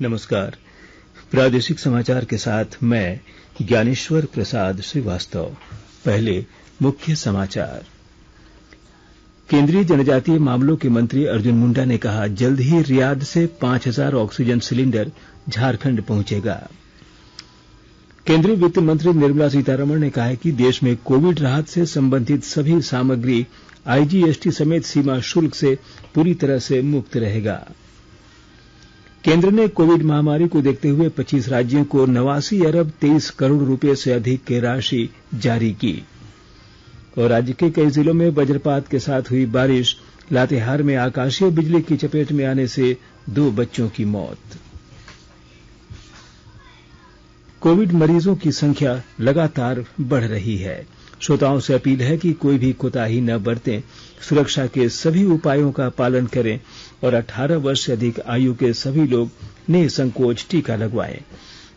नमस्कार। प्रादेशिक समाचार के साथ मैं ज्ञानेश्वर प्रसाद श्रीवास्तव। पहले मुख्य समाचार। केंद्रीय जनजातीय मामलों के मंत्री अर्जुन मुंडा ने कहा, जल्द ही रियाद से 5000 ऑक्सीजन सिलेंडर झारखंड पहुंचेगा। केंद्रीय वित्त मंत्री निर्मला सीतारमण ने कहा है कि देश में कोविड राहत से संबंधित सभी सामग्री आईजीएसटी समेत सीमा शुल्क से पूरी तरह से मुक्त रहेगा। केंद्र ने कोविड महामारी को देखते हुए 25 राज्यों को 89 अरब 23 करोड़ रुपए से अधिक की राशि जारी की। और राज्य के कई जिलों में वज्रपात के साथ हुई बारिश। लातेहार में आकाशीय बिजली की चपेट में आने से 2 बच्चों की मौत। कोविड मरीजों की संख्या लगातार बढ़ रही है। श्रोताओं से अपील है कि कोई भी कोताही न बरतें, सुरक्षा के सभी उपायों का पालन करें और 18 वर्ष से अधिक आयु के सभी लोग निसंकोच टीका लगवाएं।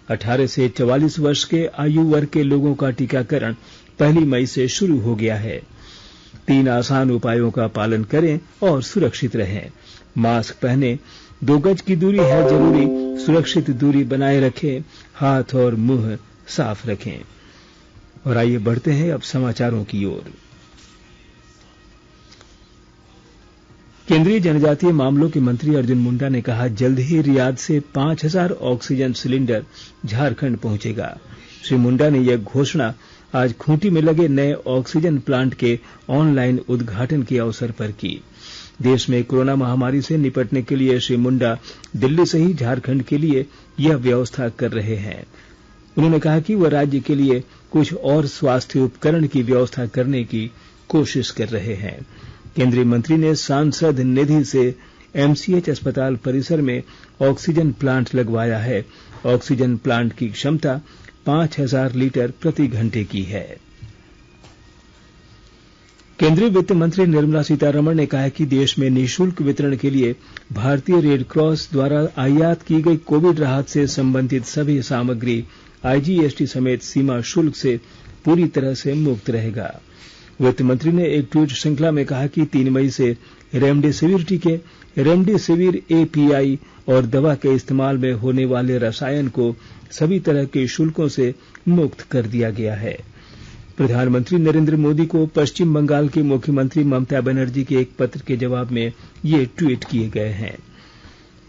18 से 44 वर्ष के आयु वर्ग के लोगों का टीकाकरण 1 मई से शुरू हो गया है। 3 आसान उपायों का पालन करें और सुरक्षित रहें। मास्क पहनें, 2 गज की दूरी है जरूरी, सुरक्षित दूरी बनाए रखें, हाथ और मुंह साफ रखें। और आइए बढ़ते हैं अब समाचारों की ओर। केंद्रीय जनजातीय मामलों के मंत्री अर्जुन मुंडा ने कहा, जल्द ही रियाद से 5000 ऑक्सीजन सिलेंडर झारखंड पहुंचेगा। श्री मुंडा ने यह घोषणा आज खूंटी में लगे नए ऑक्सीजन प्लांट के ऑनलाइन उद्घाटन के अवसर पर की। देश में कोरोना महामारी से निपटने के लिए श्री मुंडा दिल्ली से ही झारखंड के लिए यह व्यवस्था कर रहे हैं। उन्होंने कहा कि वह राज्य के लिए कुछ और स्वास्थ्य उपकरण की व्यवस्था करने की कोशिश कर रहे हैं। केंद्रीय मंत्री ने सांसद निधि से एमसीएच अस्पताल परिसर में ऑक्सीजन प्लांट लगवाया है। ऑक्सीजन प्लांट की क्षमता 5000 लीटर प्रति घंटे की है। केंद्रीय वित्त मंत्री निर्मला सीतारमण ने कहा है कि देश में निःशुल्क वितरण के लिए भारतीय रेड क्रॉस द्वारा आयात की गई कोविड राहत से संबंधित सभी सामग्री आईजीएसटी समेत सीमा शुल्क से पूरी तरह से मुक्त रहेगा। वित्त मंत्री ने एक ट्वीट श्रृंखला में कहा कि 3 मई से रेमडेसिविर टीके, रेमडेसिविर एपीआई और दवा के इस्तेमाल में होने वाले रसायन को सभी तरह के शुल्कों से मुक्त कर दिया गया है। प्रधानमंत्री नरेंद्र मोदी को पश्चिम बंगाल की मुख्यमंत्री ममता बनर्जी के एक पत्र के जवाब में ये ट्वीट किए गए हैं।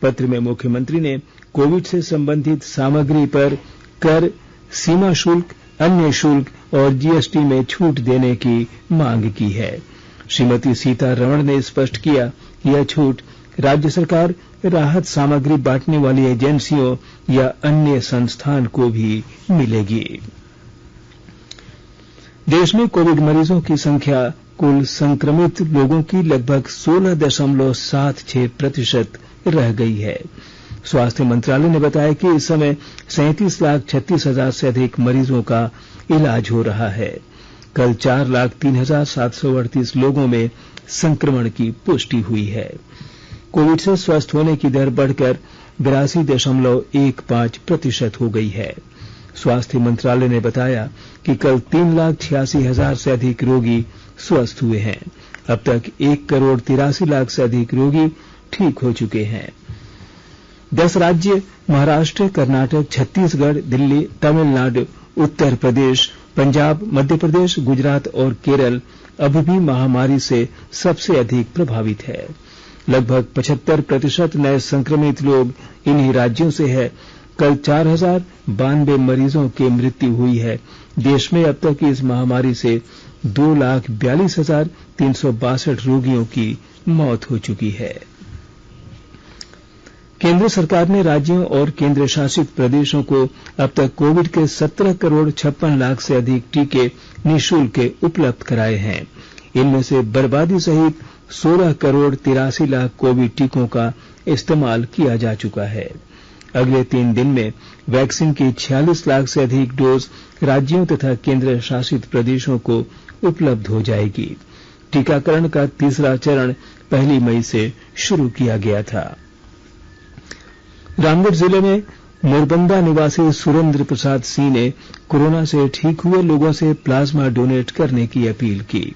पत्र में मुख्यमंत्री ने कोविड से संबंधित सामग्री पर कर, सीमा शुल्क, अन्य शुल्क और जीएसटी में छूट देने की मांग की है। श्रीमती सीतारमण ने स्पष्ट किया कि यह छूट राज्य सरकार, राहत सामग्री बांटने वाली एजेंसियों या अन्य संस्थान को भी मिलेगी। देश में कोविड मरीजों की संख्या कुल संक्रमित लोगों की लगभग 16.76% रह गई है। स्वास्थ्य मंत्रालय ने बताया कि इस समय 37,36,000 से अधिक मरीजों का इलाज हो रहा है। कल 4,03,738 लोगों में संक्रमण की पुष्टि हुई है। कोविड से स्वस्थ होने की दर बढ़कर 82.15% हो गई है। स्वास्थ्य मंत्रालय ने बताया कि कल 3,86,000 से अधिक रोगी स्वस्थ हुए हैं। अब तक 1,83,00,000 से अधिक रोगी ठीक हो चुके हैं। 10 राज्य महाराष्ट्र, कर्नाटक, छत्तीसगढ़, दिल्ली, तमिलनाडु, उत्तर प्रदेश, पंजाब, मध्य प्रदेश, गुजरात और केरल अभी भी महामारी से सबसे अधिक प्रभावित है। लगभग 75% नए संक्रमित लोग इन्हीं राज्यों से है। कल 4092 मरीजों की मृत्यु हुई है। देश में अब तक इस महामारी से 2,42,362 रोगियों की मौत हो चुकी है। केंद्र सरकार ने राज्यों और केंद्र शासित प्रदेशों को अब तक कोविड के 17 करोड़ 56 लाख से अधिक टीके निःशुल्क उपलब्ध कराए हैं। इनमें से बर्बादी सहित 16 करोड़ 83 लाख कोविड टीकों का इस्तेमाल किया जा चुका है। अगले 3 दिन में वैक्सीन की 46 लाख से अधिक डोज राज्यों तथा केंद्र शासित प्रदेशों को उपलब्ध हो जाएगी। टीकाकरण का तीसरा चरण 1 मई से शुरू किया गया था। रामगढ़ जिले में मोरबंदा निवासी सुरेंद्र प्रसाद सिंह ने कोरोना से ठीक हुए लोगों से प्लाज्मा डोनेट करने की अपील की।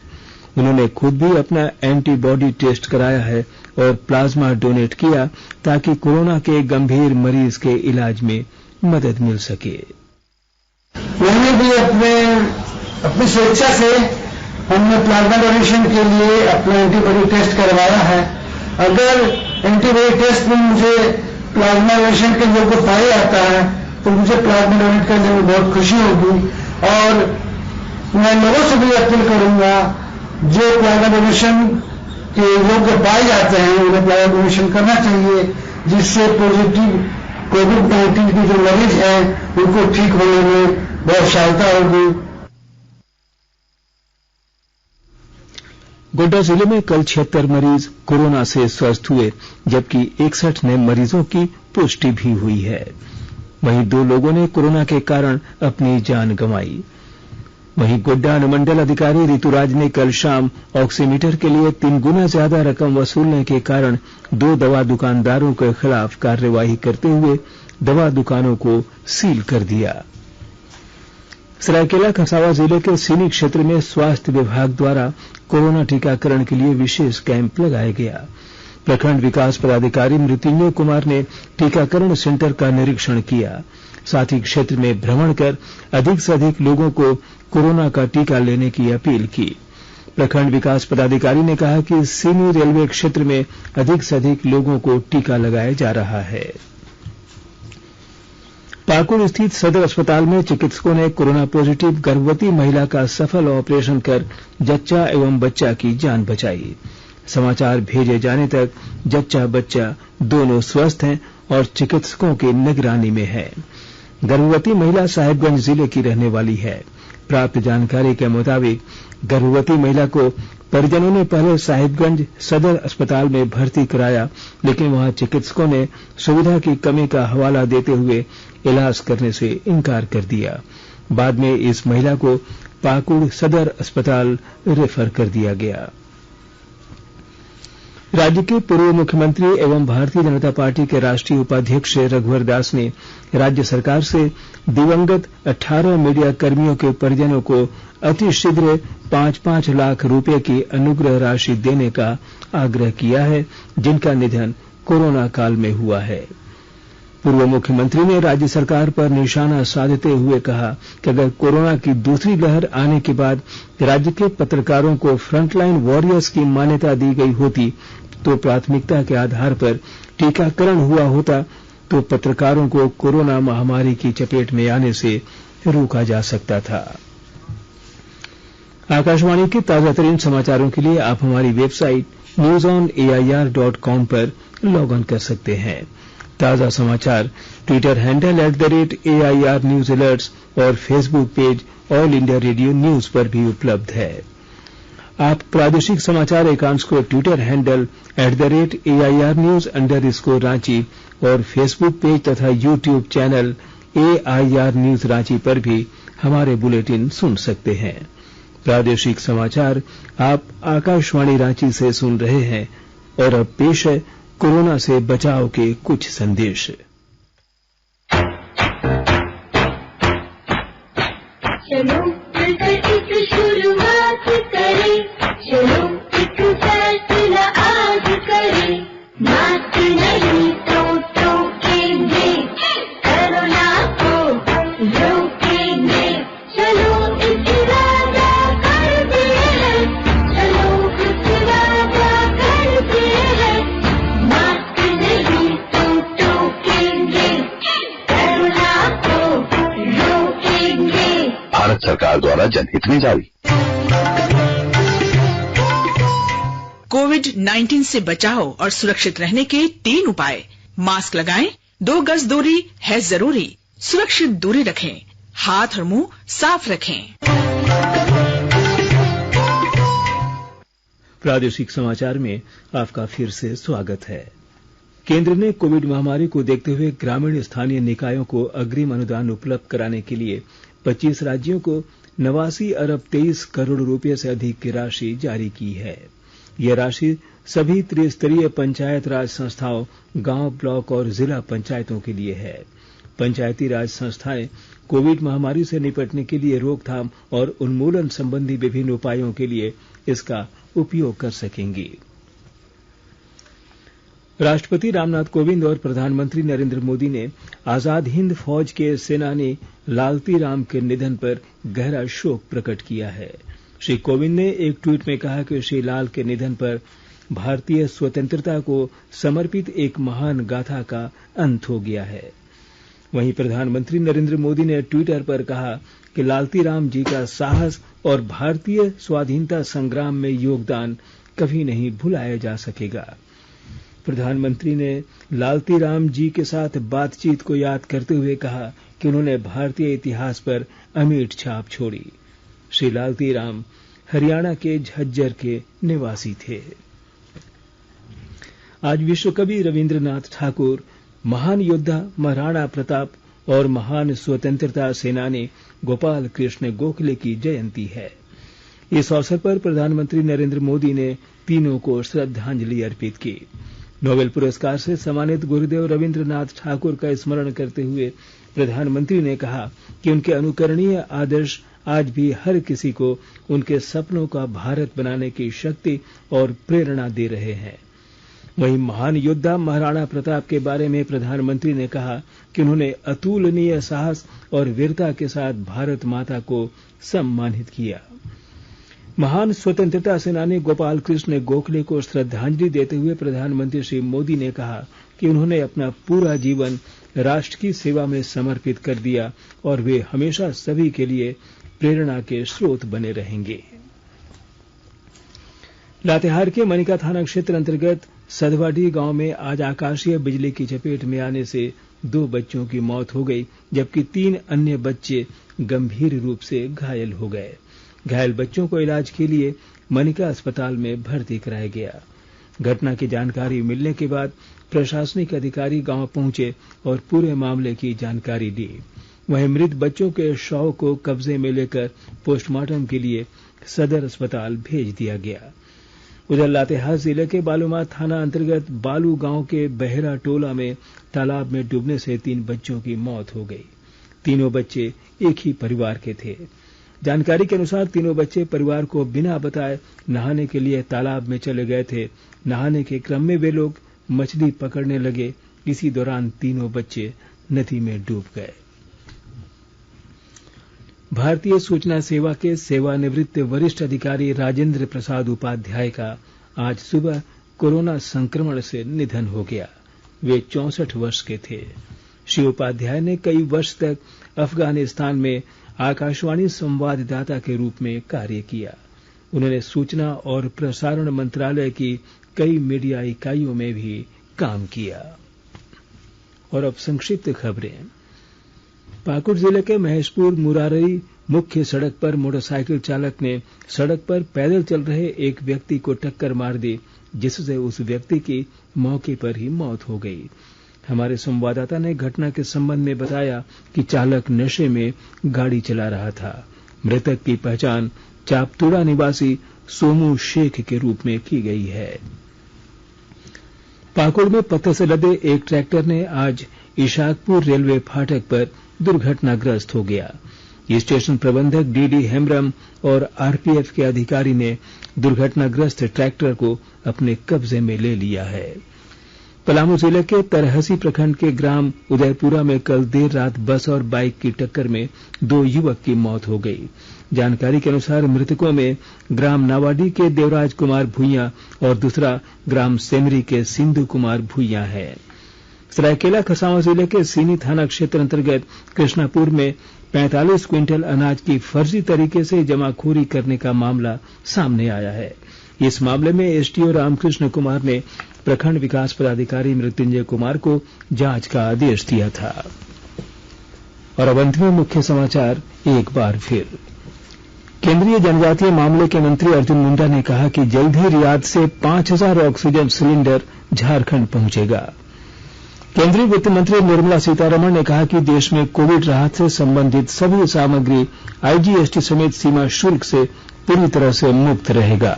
उन्होंने खुद भी अपना एंटीबॉडी टेस्ट कराया है और प्लाज्मा डोनेट किया ताकि कोरोना के गंभीर मरीज के इलाज में मदद मिल सके। मैंने भी अपनी स्वेच्छा से हमने प्लाज्मा डोनेशन के लिए अपना एंटीबॉडी टेस्ट करवाया है। अगर एंटीबॉडी टेस्ट में मुझे प्लाज्मा डोनेशन के योग्य पाया जाता है तो मुझे प्लाज्मा डोनेट करने में बहुत खुशी होगी और मैं लोगों से भी अपील करूंगा जो प्लाज्मा डोनेशन के योग्य पाए जाते हैं उन्हें प्लाज्मा डोनेशन करना चाहिए, जिससे पॉजिटिव कोविड-19 के जो मरीज हैं उनको ठीक होने में बहुत सहायता होगी। गोड्डा जिले में कल 76 मरीज कोरोना से स्वस्थ हुए, जबकि 61 नए मरीजों की पुष्टि भी हुई है। वहीं 2 लोगों ने कोरोना के कारण अपनी जान गंवाई। वहीं गोड्डा अनुमंडल अधिकारी ऋतुराज ने कल शाम ऑक्सीमीटर के लिए 3 गुना ज्यादा रकम वसूलने के कारण 2 दवा दुकानदारों के खिलाफ कार्रवाई करते हुए दवा दुकानों को सील कर दिया। सरायकेला खरसावां जिले के सीनी क्षेत्र में स्वास्थ्य विभाग द्वारा कोरोना टीकाकरण के लिए विशेष कैंप लगाया गया। प्रखंड विकास पदाधिकारी मृत्युंजय कुमार ने टीकाकरण सेंटर का निरीक्षण किया, साथ ही क्षेत्र में भ्रमण कर अधिक से अधिक लोगों को कोरोना का टीका लेने की अपील की। प्रखंड विकास पदाधिकारी ने कहा कि सीनी रेलवे क्षेत्र में अधिक से अधिक लोगों को टीका लगाया जा रहा है। पाकुड़ स्थित सदर अस्पताल में चिकित्सकों ने कोरोना पॉजिटिव गर्भवती महिला का सफल ऑपरेशन कर जच्चा एवं बच्चा की जान बचाई। समाचार भेजे जाने तक जच्चा बच्चा दोनों स्वस्थ हैं और चिकित्सकों की निगरानी में है। गर्भवती महिला साहिबगंज जिले की रहने वाली है। प्राप्त जानकारी के मुताबिक गर्भवती महिला को परिजनों ने पहले साहिबगंज सदर अस्पताल में भर्ती कराया, लेकिन वहां चिकित्सकों ने सुविधा की कमी का हवाला देते हुए इलाज करने से इनकार कर दिया। बाद में इस महिला को पाकुड़ सदर अस्पताल रेफर कर दिया गया। राज्य के पूर्व मुख्यमंत्री एवं भारतीय जनता पार्टी के राष्ट्रीय उपाध्यक्ष रघुवर दास ने राज्य सरकार से दिवंगत 18 मीडिया कर्मियों के परिजनों को अतिशीघ्र 5-5 लाख रुपए की अनुग्रह राशि देने का आग्रह किया है, जिनका निधन कोरोना काल में हुआ है। पूर्व मुख्यमंत्री ने राज्य सरकार पर निशाना साधते हुए कहा कि अगर कोरोना की दूसरी लहर आने के बाद राज्य के पत्रकारों को फ्रंटलाइन वॉरियर्स की मान्यता दी गई होती तो प्राथमिकता के आधार पर टीकाकरण हुआ होता तो पत्रकारों को कोरोना महामारी की चपेट में आने से रोका जा सकता था। आकाशवाणी के ताजा तरीन समाचारों के लिए आप हमारी वेबसाइट newsonair.com पर लॉग ऑन कर सकते हैं। ताजा समाचार Twitter handle @AIR news alerts और Facebook page All India Radio news पर भी उपलब्ध है। आप प्रादेशिक समाचार एकांश को ट्विटर हैंडल @AIR न्यूज _ और फेसबुक पेज तथा YouTube channel AIR news Ranchi पर भी हमारे बुलेटिन सुन सकते हैं। प्रादेशिक समाचार आप आकाशवाणी रांची से सुन रहे हैं और अब पेश है कोरोना से बचाव के कुछ संदेश। चलो मिलकर एक शुरुआत करें, चलो एक फैसला आज करें, मास्क नहीं तो टोकेंगे, कोरोना को रोकेंगे, चलो एक वादा करते हैं, चलो एक वादा करते हैं, मास्क नहीं तो टोकेंगे, कोरोना को रोकेंगे। भारत सरकार द्वारा जनहित में जारी। कोविड-19 से बचाव और सुरक्षित रहने के 3 उपाय। मास्क लगाएं, 2 गज दूरी है जरूरी, सुरक्षित दूरी रखें, हाथ और मुंह साफ रखें। प्रादेशिक समाचार में आपका फिर से स्वागत है। केंद्र ने कोविड महामारी को देखते हुए ग्रामीण स्थानीय निकायों को अग्रिम अनुदान उपलब्ध कराने के लिए 25 राज्यों को 89 अरब 23 करोड़ रुपए से अधिक की राशि जारी की है। यह राशि सभी त्रिस्तरीय पंचायत राज संस्थाओं, गांव, ब्लॉक और जिला पंचायतों के लिए है। पंचायती राज संस्थाएं कोविड महामारी से निपटने के लिए रोकथाम और उन्मूलन संबंधी विभिन्न उपायों के लिए इसका उपयोग कर सकेंगी। राष्ट्रपति रामनाथ कोविंद और प्रधानमंत्री नरेंद्र मोदी ने आजाद हिंद फौज के सेनानी लालती राम के निधन पर गहरा शोक प्रकट किया है। श्री कोविंद ने एक ट्वीट में कहा कि श्री लाल के निधन पर भारतीय स्वतंत्रता को समर्पित एक महान गाथा का अंत हो गया है। वहीं प्रधानमंत्री नरेंद्र मोदी ने ट्विटर पर कहा कि लालती राम जी का साहस और भारतीय स्वाधीनता संग्राम में योगदान कभी नहीं भुलाया जा सकेगा। प्रधानमंत्री ने लालती राम जी के साथ बातचीत को याद करते हुए कहा कि उन्होंने भारतीय इतिहास पर अमिट छाप छोड़ी। श्री लालती राम हरियाणा के झज्जर के निवासी थे। आज विश्व कवि रविंद्रनाथ ठाकुर, महान योद्धा महाराणा प्रताप और महान स्वतंत्रता सेनानी गोपाल कृष्ण गोखले की जयंती है। इस अवसर पर प्रधानमंत्री नरेंद्र मोदी ने तीनों को श्रद्धांजलि अर्पित की। नोबेल पुरस्कार से सम्मानित गुरुदेव रविंद्रनाथ ठाकुर का स्मरण करते हुए प्रधानमंत्री ने कहा कि उनके अनुकरणीय आदर्श आज भी हर किसी को उनके सपनों का भारत बनाने की शक्ति और प्रेरणा दे रहे हैं। वहीं महान योद्धा महाराणा प्रताप के बारे में प्रधानमंत्री ने कहा कि उन्होंने अतुलनीय साहस और वीरता के साथ भारत माता को सम्मानित किया। महान स्वतंत्रता सेनानी गोपाल कृष्ण गोखले को श्रद्धांजलि देते हुए प्रधानमंत्री श्री मोदी ने कहा कि उन्होंने अपना पूरा जीवन राष्ट्र की सेवा में समर्पित कर दिया और वे हमेशा सभी के लिए प्रेरणा के स्रोत बने रहेंगे। लातेहार के मनिका थाना क्षेत्र अंतर्गत सधवाडीह गांव में आज आकाशीय बिजली की चपेट में आने से 2 बच्चों की मौत हो गई, जबकि 3 अन्य बच्चे गंभीर रूप से घायल हो गए। घायल बच्चों को इलाज के लिए मनिका अस्पताल में भर्ती कराया गया। घटना की जानकारी मिलने के बाद प्रशासनिक अधिकारी गांव पहुंचे और पूरे मामले की जानकारी दी। वहीं मृत बच्चों के शव को कब्जे में लेकर पोस्टमार्टम के लिए सदर अस्पताल भेज दिया गया। उधर लातेहार जिले के बालूमाथ थाना अंतर्गत बालू गांव के बहेरा टोला में तालाब में डूबने से 3 बच्चों की मौत हो गई। तीनों बच्चे एक ही परिवार के थे। जानकारी के अनुसार तीनों बच्चे परिवार को बिना बताए नहाने के लिए तालाब में चले गए थे। नहाने के क्रम में वे लोग मछली पकड़ने लगे। इसी दौरान तीनों बच्चे नदी में डूब गए। भारतीय सूचना सेवा के सेवानिवृत्त वरिष्ठ अधिकारी राजेंद्र प्रसाद उपाध्याय का आज सुबह कोरोना संक्रमण से निधन हो गया। वे 64 वर्ष के थे। श्री उपाध्याय ने कई वर्ष तक अफगानिस्तान में आकाशवाणी संवाददाता के रूप में कार्य किया। उन्होंने सूचना और प्रसारण मंत्रालय की कई मीडिया इकाइयों में भी काम किया। और अब संक्षिप्त खबरें। पाकुड़ जिले के महेशपुर मुरारी मुख्य सड़क पर मोटरसाइकिल चालक ने सड़क पर पैदल चल रहे एक व्यक्ति को टक्कर मार दी, जिससे उस व्यक्ति की मौके पर ही मौत हो गई। हमारे संवाददाता ने घटना के संबंध में बताया कि चालक नशे में गाड़ी चला रहा था। मृतक की पहचान चापतुड़ा निवासी सोमू शेख के रूप में की गई है। पाकुड़ में पत्थर से लदे एक ट्रैक्टर ने आज इशाकपुर रेलवे फाटक पर दुर्घटनाग्रस्त हो गया। स्टेशन प्रबंधक डीडी हेम्ब्रम और आरपीएफ के अधिकारी ने दुर्घटनाग्रस्त ट्रैक्टर को अपने कब्जे में ले लिया है। पलामू जिले के तरहसी प्रखंड के ग्राम उदयपुरा में कल देर रात बस और बाइक की टक्कर में 2 युवक की मौत हो गई। जानकारी के अनुसार मृतकों में ग्राम नावाडी के देवराज कुमार भुइयां और दूसरा ग्राम सेमरी के सिंधु कुमार भुइयां है। सरायकेला खरसावां जिले के सीनी थाना क्षेत्र अंतर्गत कृष्णापुर में 45 क्विंटल अनाज की फर्जी तरीके से जमाखोरी करने का मामला सामने आया है। इस मामले में एसडीओ रामकृष्ण कुमार ने प्रखंड विकास पदाधिकारी मृत्युंजय कुमार को जांच का आदेश दिया था। और अब अंत में मुख्य समाचार एक बार फिर। केंद्रीय जनजातीय मामले के मंत्री अर्जुन मुंडा ने कहा कि जल्द ही रियाद से 5000 ऑक्सीजन सिलेंडर झारखंड पहुंचेगा। केंद्रीय वित्त मंत्री निर्मला सीतारमण ने कहा कि देश में कोविड राहत से संबंधित सभी सामग्री आईजीएसटी समेत सीमा शुल्क से पूरी तरह से मुक्त रहेगा।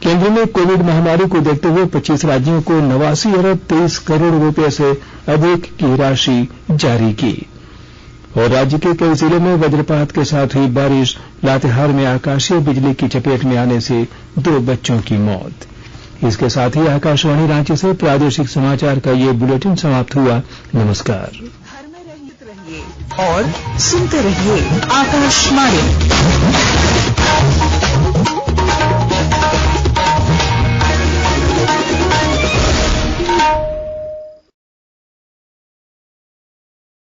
केंद्र ने कोविड महामारी को देखते हुए 25 राज्यों को 89 अरब 23 करोड़ रुपए से अधिक की राशि जारी की। और राज्य के कई जिलों में वज्रपात के साथ हुई बारिश, लातेहार में आकाशीय बिजली की चपेट में आने से 2 बच्चों की मौत। इसके साथ ही आकाशवाणी रांची से प्रादेशिक समाचार का ये बुलेटिन समाप्त हुआ। नमस्कार। घर में रहिए और सुनते रहिए आकाशवाणी।